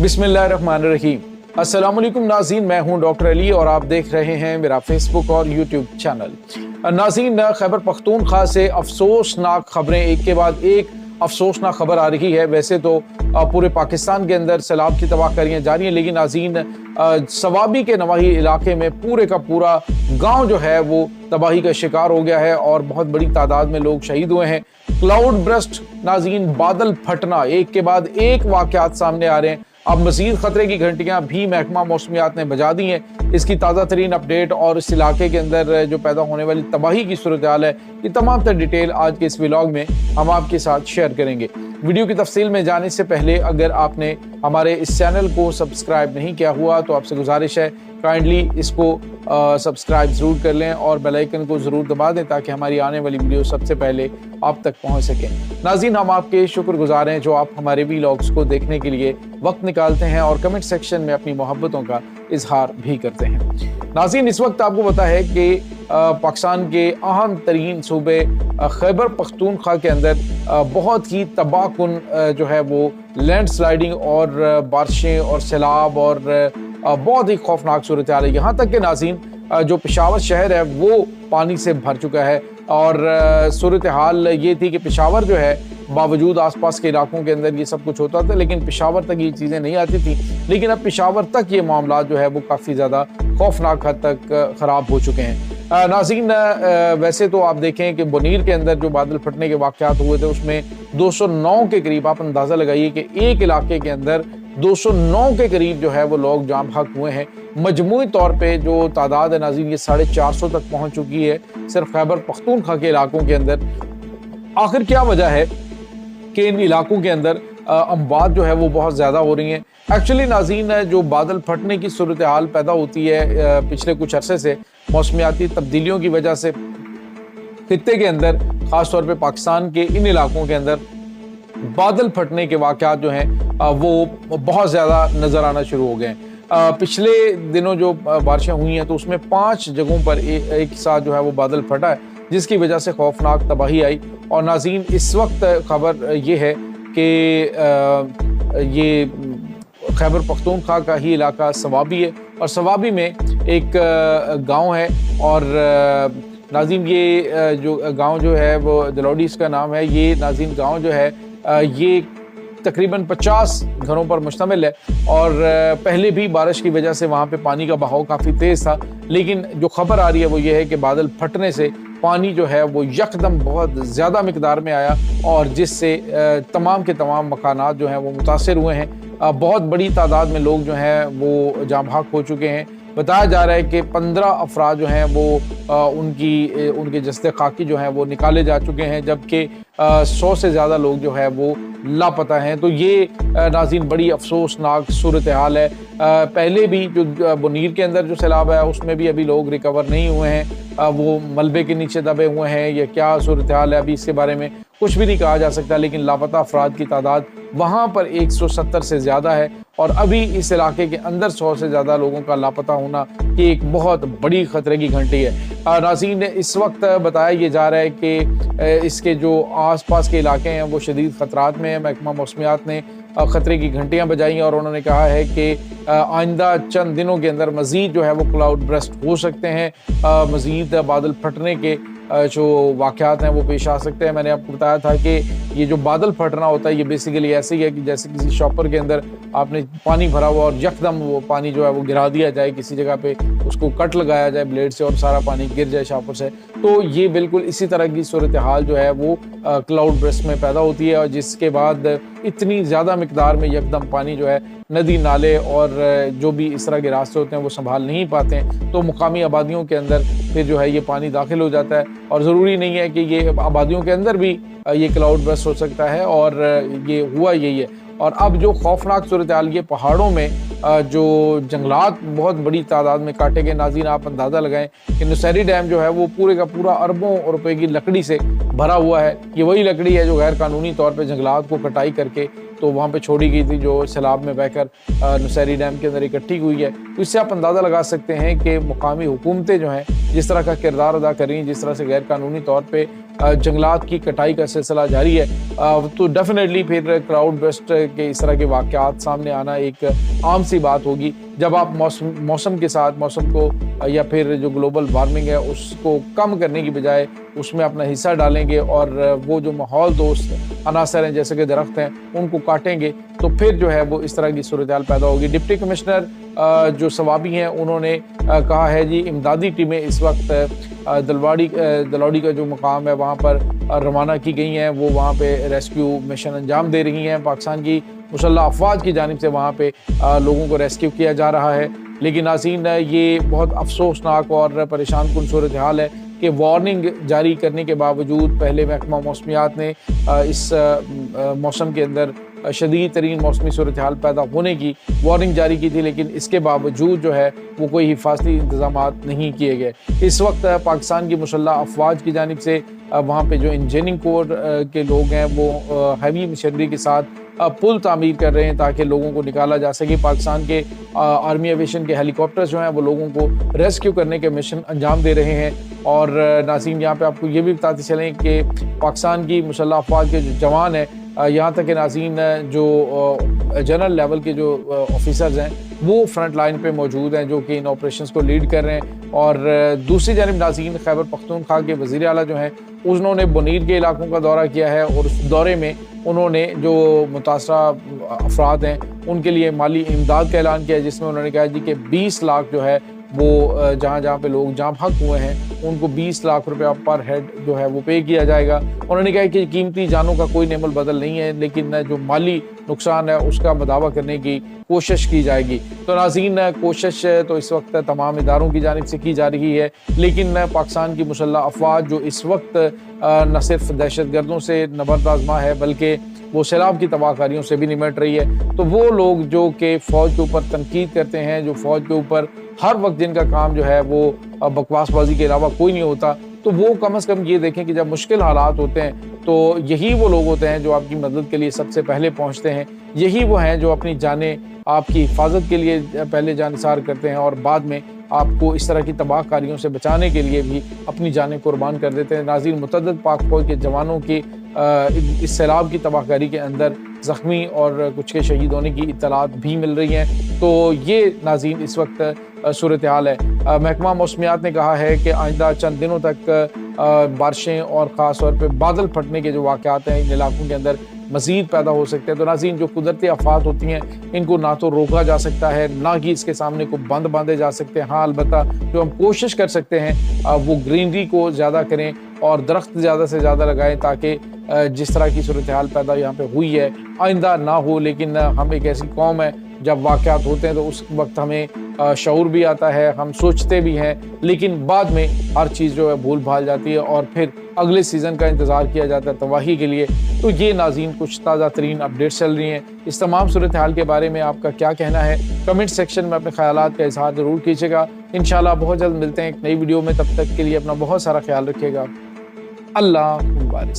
बिस्मिल्लाहिर्रहमानिर्रहीम। अस्सलाम वालेकुम नाज़रीन, मैं हूं डॉक्टर अली और आप देख रहे हैं मेरा फेसबुक और यूट्यूब चैनल। नाज़रीन, खैबर पख्तूनख्वा से अफसोसनाक खबरें एक के बाद एक अफसोसनाक खबर आ रही है। वैसे तो पूरे पाकिस्तान के अंदर सैलाब की तबाहकारियाँ जारी हैं, लेकिन नाज़रीन सवाबी के नवाही इलाके में पूरे का पूरा गाँव जो है वो तबाही का शिकार हो गया है और बहुत बड़ी तादाद में लोग शहीद हुए हैं। क्लाउड ब्रस्ट नाज़रीन, बादल फटना, एक के बाद एक वाक़यात सामने आ रहे हैं। अब मज़ीद खतरे की घंटियां भी महकमा मौसमियात ने बजा दी हैं। इसकी ताज़ा तरीन अपडेट और इस इलाके के अंदर जो पैदा होने वाली तबाही की सूरत हाल है, ये तमाम तर डिटेल आज के इस व्लॉग में हम आपके साथ शेयर करेंगे। वीडियो की तफसील में जाने से पहले अगर आपने हमारे इस चैनल को सब्सक्राइब नहीं किया हुआ तो आपसे गुजारिश है काइंडली इसको सब्सक्राइब ज़रूर कर लें और बेल आइकन को ज़रूर दबा दें ताकि हमारी आने वाली वीडियो सबसे पहले आप तक पहुंच सकें। नाज़रीन, हम आपके शुक्रगुजार हैं जो आप हमारे व्लॉग्स को देखने के लिए वक्त निकालते हैं और कमेंट सेक्शन में अपनी मोहब्बतों का इजहार भी करते हैं। नाज़रीन, इस वक्त आपको पता है कि पाकिस्तान के अहम तरीन सूबे खैबर पख्तूनख्वा के अंदर बहुत ही तबाहकुन जो है वो लैंड स्लाइडिंग और बारिशें और सैलाब और बहुत ही खौफनाक सूरत हाल है। यहाँ तक कि नाज़रीन जो पेशावर शहर है वो पानी से भर चुका है और सूरत हाल ये थी कि पेशावर जो है बावजूद आसपास के इलाकों के अंदर ये सब कुछ होता था लेकिन पेशावर तक ये चीज़ें नहीं आती थी, लेकिन अब पेशावर तक ये मामला जो है वो काफ़ी ज़्यादा खौफनाक हद तक ख़राब हो चुके हैं। नाज़रीन, वैसे तो आप देखें कि बुनीर के अंदर जो बादल फटने के वाक़यात हुए थे उसमें 209 के करीब, आप अंदाज़ा लगाइए कि एक इलाके के अंदर 209 के करीब जो है वो लोग जाम हक हुए हैं। मजमूई तौर पे जो तादाद है नाज़रीन ये 450 तक पहुँच चुकी है सिर्फ खैबर पख्तूनख्वा के इलाकों के अंदर। आखिर क्या वजह है कि इन इलाकों के अंदर अमवात जो है वो बहुत ज़्यादा हो रही हैं? एक्चुअली नाज़रीन, जो बादल फटने की सूरत हाल पैदा होती है पिछले कुछ अरसे से मौसमियाती तब्दीलियों की वजह से खित्ते के अंदर, ख़ास तौर पे पाकिस्तान के इन इलाकों के अंदर बादल फटने के वाक़यात जो हैं वो बहुत ज़्यादा नज़र आना शुरू हो गए हैं। पिछले दिनों जो बारिशें हुई हैं तो उसमें 5 जगहों पर एक साथ जो है वो बादल फटा है जिसकी वजह से खौफनाक तबाही आई। और नाज़रीन, इस वक्त खबर ये है कि ये खैबर पख्तूनख्वा का ही इलाका सवाबी है और सवाबी में एक गांव है और नाज़रीन ये जो गांव जो है वो जलौडी इसका नाम है। ये नाज़रीन गांव जो है ये तकरीबन 50 घरों पर मुश्तमिल है और पहले भी बारिश की वजह से वहाँ पे पानी का बहाव काफ़ी तेज़ था, लेकिन जो खबर आ रही है वो ये है कि बादल फटने से पानी जो है वो यकदम बहुत ज़्यादा मिकदार में आया और जिससे तमाम के तमाम मकानात जो हैं वो मुतासिर हुए हैं। बहुत बड़ी तादाद में लोग जो हैं वो जाम हक हो चुके हैं। बताया जा रहा है कि 15 अफराद जो हैं वो उनके जस्ते खाकी जो हैं वो निकाले जा चुके हैं, जबकि 100 से ज़्यादा लोग जो है वो लापता हैं। तो ये नाज़रीन बड़ी अफसोसनाक सूरत हाल है। पहले भी जो बुनीर के अंदर जो सैलाब है उसमें भी अभी लोग रिकवर नहीं हुए हैं, वो मलबे के नीचे दबे हुए हैं या क्या सूरत हाल है अभी इसके बारे में कुछ भी नहीं कहा जा सकता, लेकिन लापता अफराद की तादाद वहाँ पर 170 से ज़्यादा है और अभी इस इलाके के अंदर 100 से ज़्यादा लोगों का लापता होना ये एक बहुत बड़ी ख़तरे की घंटी है। नाज़रीन, इस वक्त बताया ये जा रहा है कि इसके जो आसपास के इलाके हैं वो शदीद ख़तरात में है। महकमा मौसमियात ने ख़तरे की घंटियाँ बजाई और उन्होंने कहा है कि आइंदा चंद दिनों के अंदर मज़ीद जो है वो क्लाउड ब्रस्ट हो सकते हैं, मज़ीद बादल फटने के जो वाक़यात हैं वो पेश आ सकते हैं। मैंने आपको बताया था कि ये जो बादल फटना होता है ये बेसिकली ऐसे ही है कि जैसे किसी शॉपर के अंदर आपने पानी भरा हुआ और यकदम वो पानी जो है वो गिरा दिया जाए किसी जगह पे, उसको कट लगाया जाए ब्लेड से और सारा पानी गिर जाए शॉपर से। तो ये बिल्कुल इसी तरह की सूरत हाल जो है वो क्लाउड ब्रस्ट में पैदा होती है और जिसके बाद इतनी ज़्यादा मिकदार में यकदम पानी जो है नदी नाले और जो भी इस तरह के रास्ते होते हैं वो संभाल नहीं पाते हैं, तो मुकामी आबादियों के अंदर फिर जो है ये पानी दाखिल हो जाता है। और ज़रूरी नहीं है कि ये आबादियों के अंदर भी ये क्लाउड ब्रस्ट हो सकता है और ये हुआ यही है। और अब जो खौफनाक सूरत हाल ये पहाड़ों में जो जंगलात बहुत बड़ी तादाद में काटे गए। नाज़रीन, आप अंदाज़ा लगाएं कि नौशेरी डैम जो है वो पूरे का पूरा अरबों रुपए की लकड़ी से भरा हुआ है। ये वही लकड़ी है जो गैर कानूनी तौर पे जंगलात को कटाई करके तो वहाँ पे छोड़ी गई थी जो सैलाब में बहकर नुसैरी डैम के अंदर इकट्ठी हुई है। तो इससे आप अंदाज़ा लगा सकते हैं कि मुकामी हुकूमतें जो हैं जिस तरह का किरदार अदा कर रही हैं, जिस तरह से गैर कानूनी तौर पे जंगलात की कटाई का सिलसिला जारी है, तो डेफिनेटली फिर क्राउड बस्ट के इस तरह के वाक़यात सामने आना एक आम सी बात होगी। जब आप मौसम के साथ मौसम को या फिर जो ग्लोबल वार्मिंग है उसको कम करने की बजाय उसमें अपना हिस्सा डालेंगे और वो जो माहौल दोस्त अनासर हैं जैसे कि दरख्त हैं उनको काटेंगे, तो फिर जो है वो इस तरह की सूरत-ए-हाल पैदा होगी। डिप्टी कमिश्नर जो सवाबी हैं उन्होंने कहा है जी इमदादी टीमें इस वक्त दलौड़ी का जो मकाम है वहाँ पर रवाना की गई हैं, वो वहाँ पे रेस्क्यू मिशन अंजाम दे रही हैं। पाकिस्तान की मुसल्लह अफवाज की जानिब से वहाँ पे लोगों को रेस्क्यू किया जा रहा है। लेकिन नाज़रीन ये बहुत अफसोसनाक और परेशान कुन सूरत हाल है कि वार्निंग जारी करने के बावजूद पहले महकमा मौसमियात ने इस मौसम के अंदर शदीद तरीन मौसमी सूरत हाल पैदा होने की वार्निंग जारी की थी, लेकिन इसके बावजूद जो है वो कोई हिफाजती इंतजाम नहीं किए गए। इस वक्त पाकिस्तान की मुसल्लह अफवाज की जानिब से वहाँ पे जो इंजीनियरिंग कोर के लोग हैं वो हैवी मशीनरी के साथ पुल तामीर कर रहे हैं ताकि लोगों को निकाला जा सके। पाकिस्तान के आर्मी एविएशन के हेलीकॉप्टर्स जो हैं वो लोगों को रेस्क्यू करने के मिशन अंजाम दे रहे हैं। और नाज़रीन यहाँ पे आपको ये भी बताते चलें कि पाकिस्तान की मुसल्लह अफवाज के जो जवान हैं, यहाँ तक कि नाज़रीन जो जनरल लेवल के जो ऑफिसर्स हैं वो फ्रंट लाइन पे मौजूद हैं जो कि इन ऑपरेशंस को लीड कर रहे हैं। और दूसरी जानिब नाज़रीन खैबर पख्तूनख्वा के वज़ीर आला जो हैं उन्होंने बुनीर के इलाकों का दौरा किया है और उस दौरे में उन्होंने जो मुतासरा अफराद हैं उनके लिए माली इमदाद का ऐलान किया, जिसमें उन्होंने कहा जी कि 20 लाख जो है वो जहाँ जहाँ पे लोग जाम हक हुए हैं उनको 20 लाख रुपया पर हेड जो है वो पे किया जाएगा। उन्होंने कहा कि कीमती जानों का कोई नेमल बदल नहीं है, लेकिन जो माली नुकसान है उसका मदावा करने की कोशिश की जाएगी। तो नाज़रीन कोशिश तो इस वक्त तमाम इदारों की जानिब से की जा रही है, लेकिन पाकिस्तान की मुसल्लह अफवाज जो इस वक्त न सिर्फ दहशत गर्दों से नबर्द आज़मा है बल्कि वो सैलाब की तबाहकारियों से भी निमट रही है। तो वो लोग जो कि फ़ौज के ऊपर तनकीद करते हैं, जो फ़ौज के ऊपर हर वक्त जिनका काम जो है वो बकवासबाजी के अलावा कोई नहीं होता, तो वो कम से कम ये देखें कि जब मुश्किल हालात होते हैं तो यही वो लोग होते हैं जो आपकी मदद के लिए सबसे पहले पहुंचते हैं। यही वो हैं जो अपनी जानें आपकी हिफाजत के लिए पहले जानिसार करते हैं और बाद में आपको इस तरह की तबाहकारियों से बचाने के लिए भी अपनी जानें कुर्बान कर देते हैं। नाज़रीन मुतअद्दिद पाक फ़ौज के जवानों की इस सैलाब की तबाहकारी के अंदर ज़ख्मी और कुछ के शहीद होने की इत्तलात भी मिल रही हैं। तो ये नाज़रीन इस वक्त सूरत हाल है। महकमा मौसमियात ने कहा है कि आइंदा चंद दिनों तक बारिशें और ख़ास तौर पर बादल फटने के जो वाक़यात हैं इन इलाकों के अंदर मज़ीद पैदा हो सकते हैं। तो नाज़रीन जो कुदरती आफ़ात होती हैं इनको ना तो रोका जा सकता है ना कि इसके सामने को बंद बांधे जा सकते हैं। हाँ, अलबत्ता जो हम कोशिश कर सकते हैं वो ग्रीनरी को ज़्यादा करें और दरख्त ज़्यादा से ज़्यादा लगाएं ताकि जिस तरह की सूरत हाल पैदा यहाँ पे हुई है आइंदा ना हो। लेकिन हम एक ऐसी कौम है जब वाक़यात होते हैं तो उस वक्त हमें शऊर भी आता है, हम सोचते भी हैं, लेकिन बाद में हर चीज़ जो है भूल भाल जाती है और फिर अगले सीज़न का इंतज़ार किया जाता है तबाही के लिए। तो ये नाज़रीन कुछ ताज़ा तरीन अपडेट्स चल रही हैं। इस तमाम सूरत हाल के बारे में आपका क्या कहना है कमेंट सेक्शन में अपने ख़यालात का इज़हार ज़रूर कीजिएगा। इंशाल्लाह बहुत जल्द मिलते हैं एक नई वीडियो में, तब तक के लिए अपना बहुत सारा ख्याल रखिएगा। अल्लाह मुबारक।